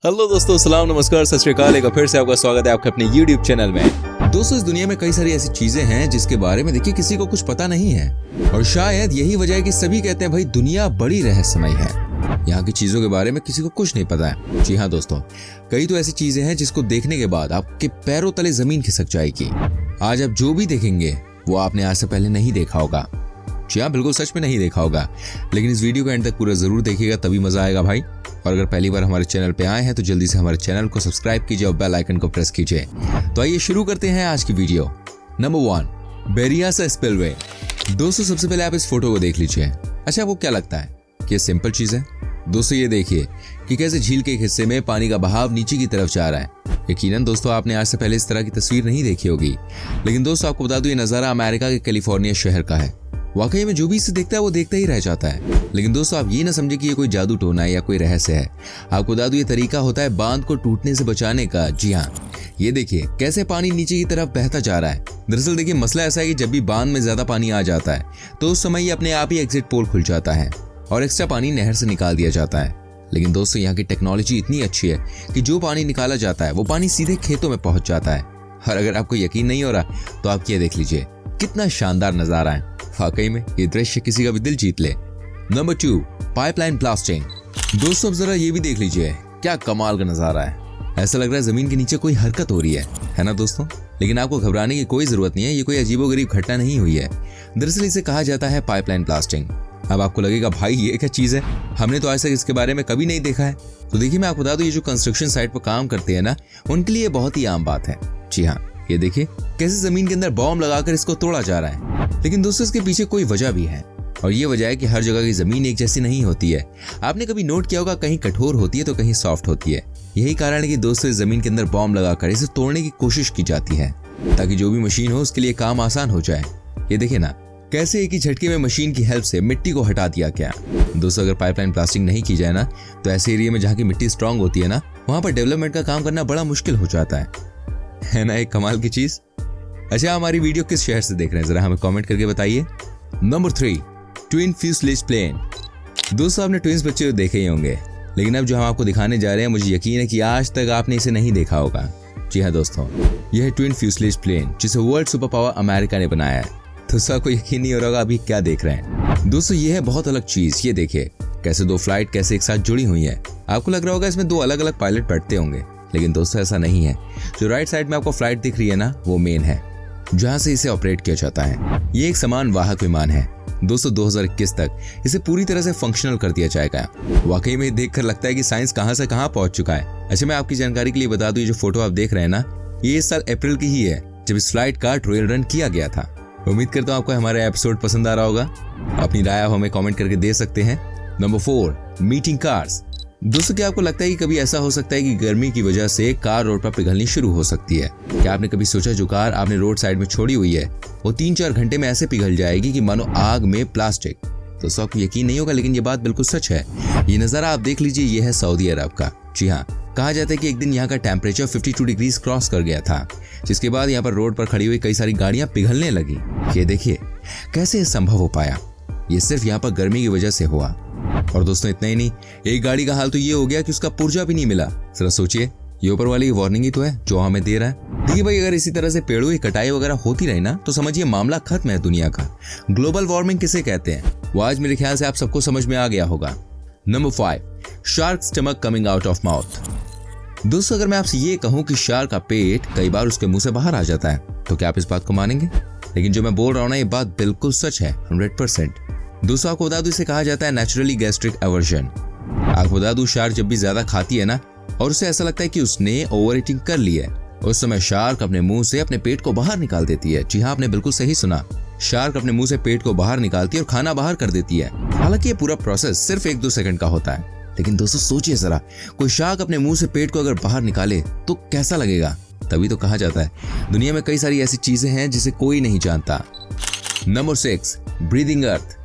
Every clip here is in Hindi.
हेलो दोस्तों, सलाम, नमस्कार, सत श्री अकाल। एक बार फिर से आपका स्वागत है आपके अपने YouTube चैनल में। दोस्तों, इस दुनिया में कई सारी ऐसी चीजें हैं जिसके बारे में देखिए किसी को कुछ पता नहीं है, और शायद यही वजह है कि सभी कहते हैं भाई दुनिया बड़ी रहस्यमय है, यहाँ की चीजों के बारे में किसी को कुछ नहीं पता है। जी हाँ दोस्तों, कई तो ऐसी चीजें हैं जिसको देखने के बाद आपके पैरों तले जमीन खिसक जाएगी। आज आप जो भी देखेंगे वो आपने आज से पहले नहीं देखा होगा। जी हाँ, बिल्कुल सच में नहीं देखा होगा, लेकिन इस वीडियो को एंड तक पूरा जरूर देखिएगा, तभी मजा आएगा भाई। और अगर पहली बार हमारे चैनल पे आए हैं तो जल्दी से हमारे चैनल को सब्सक्राइब कीजिए और बेल आइकन को प्रेस कीजिए। तो आइए शुरू करते हैं आज की वीडियो। Number 1, बेरियासा spillway. दोस्तों, सबसे पहले आप इस फोटो को देख लीजिए। अच्छा, आपको क्या लगता है कि ये सिंपल चीज है? दोस्तों, ये देखिए कि कैसे झील के एक हिस्से में पानी का बहाव नीचे की तरफ जा रहा है। यकीनन दोस्तों आपने आज से पहले इस तरह की तस्वीर नहीं देखी होगी, लेकिन दोस्तों आपको बता दूं ये नजारा अमेरिका के कैलिफोर्निया शहर का है। वाकई में जो भी इसे देखता है वो देखता ही रह जाता है। लेकिन दोस्तों आप ये ना समझे कि ये कोई जादू टोना है या कोई रहस्य है। आपको बता दूं ये तरीका होता है बांध को टूटने से बचाने का। जी हाँ, ये देखिए कैसे पानी नीचे की तरफ बहता जा रहा है। दरअसल देखिए मसला ऐसा है कि जब भी बांध में ज्यादा पानी आ जाता है तो उस समय ये अपने आप ही एग्जिट पोल खुल जाता है और एक्स्ट्रा पानी नहर से निकाल दिया जाता है। लेकिन दोस्तों यहाँ की टेक्नोलॉजी इतनी अच्छी है कि जो पानी निकाला जाता है वो पानी सीधे खेतों में पहुंच जाता है। और अगर आपको यकीन नहीं हो रहा तो आप ये देख लीजिए कितना शानदार नजारा है। वाकई में ये दृश्य किसी का भी दिल जीत ले। Number 2, pipeline blasting. दोस्तों अब जरा ये भी देख लीजिए, क्या कमाल का नजारा है। ऐसा लग रहा है जमीन के नीचे कोई हरकत हो रही है ना दोस्तों? लेकिन आपको घबराने की कोई जरूरत नहीं है, ये कोई अजीबोगरीब घटना नहीं हुई है। दरअसल इसे कहा जाता है पाइपलाइन ब्लास्टिंग। अब आपको लगेगा भाई ये क्या चीज है, हमने तो आज तक इसके बारे में कभी नहीं देखा है। तो देखिए मैं आपको बता दूं, ये जो कंस्ट्रक्शन साइट पर काम करते हैं ना, उनके लिए बहुत ही आम बात है। जी हाँ, ये देखिए कैसे जमीन के अंदर बॉम्ब लगाकर इसको तोड़ा जा रहा है। लेकिन दोस्तों इसके पीछे कोई वजह भी है, और ये वजह है कि हर जगह की जमीन एक जैसी नहीं होती है। आपने कभी नोट किया होगा, कहीं कठोर होती है तो कहीं सॉफ्ट होती है। यही कारण है कि दोस्तों इस जमीन के अंदर बॉम्ब लगाकर इसे तोड़ने की कोशिश की जाती है, ताकि जो भी मशीन हो उसके लिए काम आसान हो जाए। ये देखिए ना कैसे एक ही झटके में मशीन की हेल्प से मिट्टी को हटा दिया गया। दोस्तों अगर पाइपलाइन ब्लास्टिंग नहीं की जाए ना तो ऐसे एरिया में जहाँ की मिट्टी स्ट्रांग होती है ना, वहां पर डेवलपमेंट का काम करना बड़ा मुश्किल हो जाता है ना? एक कमाल की चीज। अच्छा, हमारी वीडियो किस शहर से देख रहे हैं जरा हमें कमेंट करके बताइए। Number 3, twin fuselage plane. दोस्तों आपने ट्विंस बच्चे तो देखे ही होंगे, लेकिन अब जो हम आपको दिखाने जा रहे हैं मुझे यकीन है कि आज तक आपने इसे नहीं देखा होगा। जी हाँ दोस्तों, यह है ट्विन फ्यूसलेज प्लेन, जिसे वर्ल्ड सुपर पावर अमेरिका ने बनाया है। दोस्तों आपको यकीन नहीं हो रहा होगा अभी क्या देख रहे हैं। दोस्तों ये है बहुत अलग चीज। ये देखिए कैसे दो फ्लाइट कैसे एक साथ जुड़ी हुई है। आपको लग रहा होगा इसमें दो अलग अलग पायलट बैठते होंगे, लेकिन दोस्तों ऐसा नहीं है। जो राइट साइड में आपको फ्लाइट दिख रही है ना, वो मेन है जहां से इसे ऑपरेट किया जाता है। ये एक समान वाहक विमान है। दोस्तों 2021 तक इसे पूरी तरह से फंक्शनल कर दिया जाएगा। वाकई में देखकर लगता है कि साइंस कहां से कहां पहुंच चुका है। अच्छा, मैं आपकी जानकारी के लिए बता दूं, ये जो फोटो आप देख रहे हैं ना, ये इस साल अप्रैल की ही है जब इस फ्लाइट का ट्रायल रन किया गया था। उम्मीद करता हूं आपको हमारा एपिसोड पसंद आ रहा होगा। अपनी राय आप हमें कमेंट करके दे सकते हैं। Number 4, meeting cars. दोस्तों क्या आपको लगता है कि कभी ऐसा हो सकता है कि गर्मी की वजह से कार रोड पर पिघलनी शुरू हो सकती है? क्या आपने कभी सोचा जो कार आपने रोड साइड में छोड़ी हुई है वो 3-4 घंटे में ऐसे पिघल जाएगी कि मानो आग में प्लास्टिक? दोस्तों आपको यकीन नहीं होगा, लेकिन ये बात बिल्कुल सच है। ये नजारा आप देख लीजिए, ये है सऊदी अरब का। जी हाँ, कहा जाता है कि एक दिन यहाँ का टेम्परेचर 52 डिग्री क्रॉस कर गया था, जिसके बाद यहाँ पर रोड पर खड़ी हुई कई सारी गाड़ियां पिघलने लगी। ये देखिए कैसे ये संभव हो पाया। ये सिर्फ यहाँ पर गर्मी की वजह से हुआ। और दोस्तों इतना ही नहीं, एक गाड़ी का हाल तो ये हो गया कि उसका पुर्जा भी नहीं मिला। जरा सोचिए, ये ऊपर वाली वार्निंग ही तो है जो हमें दे रहा है। देखिए भाई, अगर इसी तरह से पेड़ों की कटाई वगैरह होती रही ना तो समझिए मामला खत्म है दुनिया का। ग्लोबल वार्मिंग किसे कहते हैं वो आज मेरे ख्याल से आप सबको समझ में आ गया होगा। Number 5, shark stomach coming out of mouth. दोस्तों अगर मैं आपसे ये कहूं कि शार्क का पेट कई बार उसके मुंह से बाहर आ जाता है तो क्या आप इस बात को मानेंगे? लेकिन जो मैं बोल रहा हूं ना, ये बात बिल्कुल सच है, 100%। दोस्तों आपको बता दूं इसे कहा जाता है नेचुरली गैस्ट्रिक एवर्जन। आपको बता दूं शार्क जब भी ज्यादा खाती है ना और उसे ऐसा लगता है कि उसने ओवर ईटिंग कर ली है, उस समय शार्क अपने मुंह से अपने पेट को बाहर निकाल देती है। जी हाँ, आपने बिल्कुल सही सुना, शार्क अपने मुंह से पेट को बाहर निकालती है और खाना बाहर कर देती है। हालांकि ये पूरा प्रोसेस सिर्फ 1-2 सेकंड का होता है, लेकिन दोस्तों सोचिए जरा, कोई शार्क अपने मुंह से पेट को अगर बाहर निकाले तो कैसा लगेगा? तभी तो कहा जाता है दुनिया में कई सारी ऐसी चीजें हैं जिसे कोई नहीं जानता। नंबर 6, ब्रीदिंग अर्थ।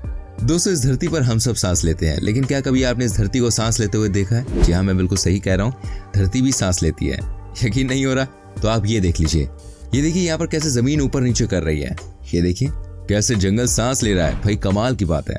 दोस्तों इस धरती पर हम सब सांस लेते हैं, लेकिन क्या कभी आपने इस धरती को सांस लेते हुए देखा है? जी हाँ, मैं बिल्कुल सही कह रहा हूँ, धरती भी सांस लेती है। यकीन नहीं हो रहा तो आप ये देख लीजिए। ये देखिए यहाँ पर कैसे जमीन ऊपर नीचे कर रही है। ये देखिए कैसे जंगल सांस ले रहा है। भाई कमाल की बात है।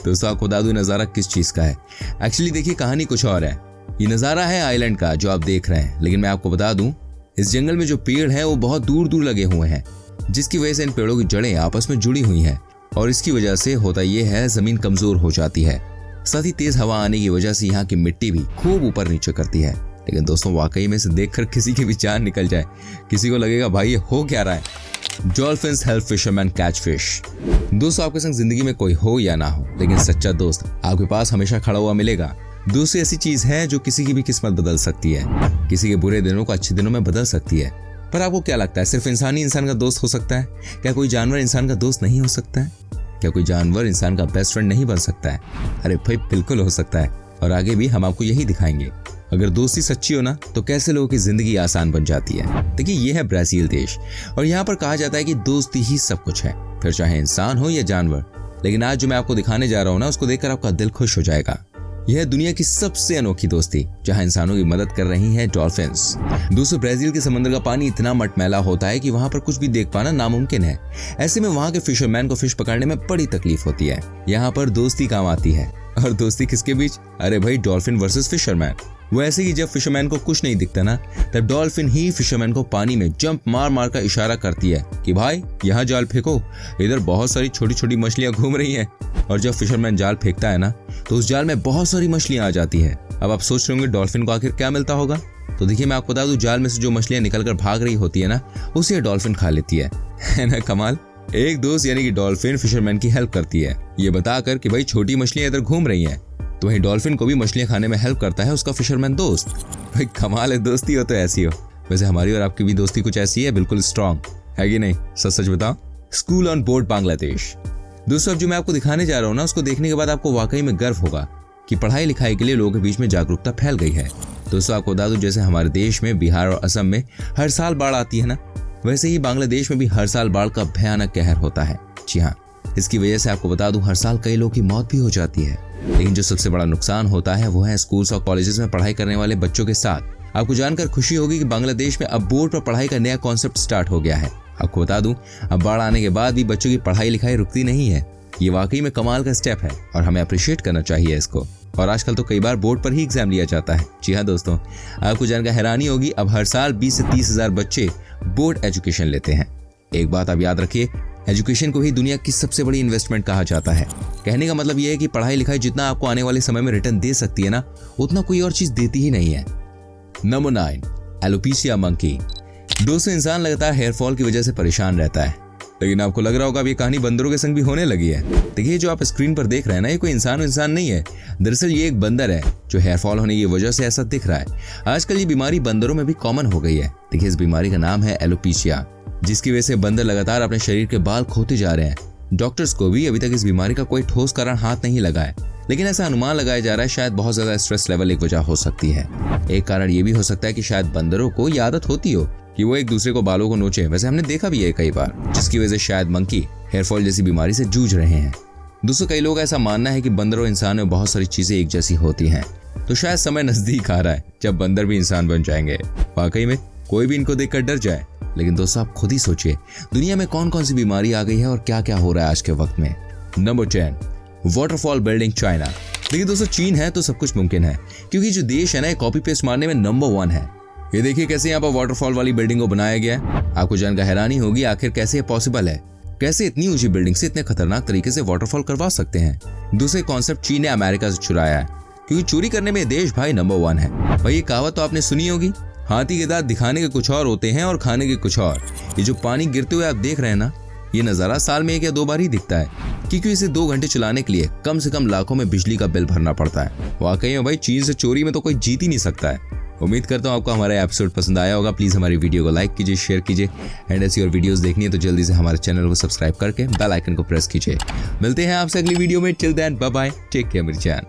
दोस्तों आपको बता दूं नजारा किस चीज का है। एक्चुअली देखिए कहानी कुछ और है। ये नज़ारा है आइलैंड का जो आप देख रहे हैं, लेकिन मैं आपको बता दूं इस जंगल में जो पेड़ हैं वो बहुत दूर दूर लगे हुए हैं, जिसकी वजह से इन पेड़ों की जड़ें आपस में जुड़ी हुई हैं और इसकी वजह से होता ये है जमीन कमजोर हो जाती है। साथ ही तेज हवा आने की वजह से यहाँ की मिट्टी भी खूब ऊपर नीचे करती है। लेकिन दोस्तों वाकई में इसे देखकर किसी की भी जान निकल जाए, किसी को लगेगा भाई ये हो क्या रहा है। Dolphins help fisherman catch fish. दोस्तों आपके संग जिंदगी में कोई हो या ना हो, लेकिन सच्चा दोस्त आपके पास हमेशा खड़ा हुआ मिलेगा। दोस्ती ऐसी चीज है जो किसी की भी किस्मत बदल सकती है, किसी के बुरे दिनों को अच्छे दिनों में बदल सकती है। पर आपको क्या लगता है सिर्फ इंसान ही इंसान का दोस्त हो सकता है? क्या कोई जानवर इंसान का दोस्त नहीं हो सकता है? क्या कोई जानवर इंसान का बेस्ट फ्रेंड नहीं बन सकता है? अरे भाई बिल्कुल हो सकता है, और आगे भी हम आपको यही दिखाएंगे। अगर दोस्ती सच्ची हो ना तो कैसे लोगों की जिंदगी आसान बन जाती है। देखिए ये है ब्राजील देश, और यहाँ पर कहा जाता है कि दोस्ती ही सब कुछ है, फिर चाहे इंसान हो या जानवर। लेकिन आज जो मैं आपको दिखाने जा रहा हूँ ना, उसको देखकर आपका दिल खुश हो जाएगा। यह है दुनिया की सबसे अनोखी दोस्ती जहां इंसानों की मदद कर रही हैं डॉल्फिन्स। दोस्तों ब्राजील के समंदर का पानी इतना मटमैला होता है कि वहां पर कुछ भी देख पाना नामुमकिन है। ऐसे में वहां के फिशरमैन को फिश पकड़ने में बड़ी तकलीफ होती है। यहाँ पर दोस्ती काम आती है, और दोस्ती किसके बीच? अरे भाई डॉल्फिन वर्सेस फिशरमैन। वो ऐसे कि जब फिशरमैन को कुछ नहीं दिखता ना, तब डॉल्फिन ही फिशरमैन को पानी में जंप मार मार कर इशारा करती है कि भाई यहाँ जाल फेंको, इधर बहुत सारी छोटी छोटी मछलियां घूम रही हैं। और जब फिशरमैन जाल फेंकता है ना, तो उस जाल में बहुत सारी मछलियां आ जाती है। अब आप सोच रहे होंगे डॉल्फिन को आखिर क्या मिलता होगा? तो देखिए मैं आपको बता दूं, जाल में से जो मछलियां निकलकर भाग रही होती है ना, उसे डॉल्फिन खा लेती है ना कमाल। एक दोस्त यानी कि डॉल्फिन फिशरमैन की हेल्प करती है, ये बताकर कि भाई छोटी मछलियां इधर घूम रही हैं। तो वहीं डॉल्फिन को भी मछलियां खाने में हेल्प करता है उसका फिशरमैन दोस्त। भाई कमाल है, दोस्ती हो तो ऐसी हो। वैसे हमारी और आपकी भी दोस्ती कुछ ऐसी है, बिल्कुल स्ट्रॉन्ग है कि नहीं? सच सच बताओ। School on board Bangladesh. दोस्तों अब जो मैं आपको दिखाने जा रहा हूँ ना, उसको देखने के बाद आपको वाकई में गर्व होगा कि पढ़ाई लिखाई के लिए लोगों के बीच में जागरूकता फैल गई है। दोस्तों आपको बता दूं, जैसे हमारे देश में बिहार और असम में हर साल बाढ़ आती है ना, वैसे ही बांग्लादेश में भी हर साल बाढ़ का भयानक कहर होता है। जी हाँ, इसकी वजह से आपको बता दूं हर साल कई लोगों की मौत भी हो जाती है। लेकिन जो सबसे बड़ा नुकसान होता है वो है स्कूल्स और कॉलेजेस में पढ़ाई करने वाले बच्चों के साथ। आपको जानकर खुशी होगी कि बांग्लादेश में अब बोर्ड पर पढ़ाई का नया कॉन्सेप्ट स्टार्ट हो गया है। आपको बता दूं अब बाढ़ आने के बाद भी बच्चों की पढ़ाई लिखाई रुकती नहीं है। ये वाकई में कमाल का स्टेप है और हमें अप्रिशिएट करना चाहिए इसको। और आजकल तो कई बार बोर्ड पर ही एग्जाम लिया जाता है। जी हाँ दोस्तों, आपको जानकर हैरानी होगी, अब हर साल 20 से 30 हजार बच्चे बोर्ड एजुकेशन लेते हैं। एक बात आप याद रखिए, एजुकेशन को ही दुनिया की सबसे बड़ी इन्वेस्टमेंट कहा जाता है। कहने का मतलब यह है कि पढ़ाई लिखाई जितना आपको आने वाले समय में रिटर्न दे सकती है ना, उतना कोई और चीज देती ही नहीं है। Number 9, alopecia monkey. दोस्तों इंसान लगातार हेयरफॉल की वजह से परेशान रहता है, लेकिन आपको लग रहा होगा अब ये कहानी बंदरों के संग भी होने लगी है। देखिए जो आप स्क्रीन पर देख रहे हैं ना, ये कोई इंसान नहीं है। दरअसल ये एक बंदर है जो हेयरफॉल होने की वजह से ऐसा दिख रहा है। आजकल ये बीमारी बंदरों में भी कॉमन हो गई है। देखिए इस बीमारी का नाम है एलोपेशिया, जिसकी वजह से बंदर लगातार अपने शरीर के बाल खोते जा रहे हैं। डॉक्टर्स को भी अभी तक इस बीमारी का कोई ठोस कारण हाथ नहीं लगा है, लेकिन ऐसा अनुमान लगाया जा रहा है शायद बहुत ज्यादा स्ट्रेस लेवल एक वजह हो सकती है। एक कारण ये भी हो सकता है कि शायद बंदरों को ये आदत होती हो कि वो एक दूसरे को बालों को नोचे। वैसे हमने देखा भी है कई बार, जिसकी वजह से शायद मंकी हेयरफॉल जैसी बीमारी से जूझ रहे हैं। दोस्तों कई लोग ऐसा मानना है कि बंदर और इंसान में बहुत सारी चीजें एक जैसी होती हैं, तो शायद समय नजदीक आ रहा है जब बंदर भी इंसान बन जाएंगे। वाकई में कोई भी इनको देखकर डर जाए। लेकिन दोस्तों आप खुद ही सोचिए, दुनिया में कौन कौन सी बीमारी आ गई है और क्या क्या हो रहा है आज के वक्त में। Number 10, waterfall building China. देखिए दोस्तों चीन है तो सब कुछ मुमकिन है, क्योंकि जो देश है ना, कॉपी पेस्ट मारने में नंबर 1 है। ये देखिए कैसे यहाँ पर वाटरफॉल वाली बिल्डिंग को बनाया गया है। आपको जानकर हैरानी होगी आखिर कैसे ये पॉसिबल है, कैसे इतनी ऊंची बिल्डिंग से इतने खतरनाक तरीके से वाटरफॉल करवा सकते हैं। दूसरे कॉन्सेप्ट चीन ने अमेरिका से चुराया है, क्योंकि चोरी करने में देश भाई नंबर 1 है। भाई ये कहावत तो आपने सुनी होगी, हाथी के दांत दिखाने के कुछ और होते हैं और खाने के कुछ और। ये जो पानी गिरते हुए आप देख रहे हैं ना, ये नजारा साल में 1 या 2 बार ही दिखता है, क्योंकि इसे 2 घंटे चलाने के लिए कम से कम लाखों में बिजली का बिल भरना पड़ता है। वाकई में भाई चीन से चोरी में तो कोई जीत ही नहीं सकता है। उम्मीद करता हूँ आपको हमारा एपिसोड पसंद आया होगा। प्लीज हमारी वीडियो को लाइक कीजिए, शेयर कीजिए, एंड ऐसी और वीडियोस देखनी है तो जल्दी से हमारे चैनल को सब्सक्राइब करके बेल आइकन को प्रेस कीजिए। मिलते हैं आपसे अगली वीडियो में। Till then bye bye, take care मेरी जान।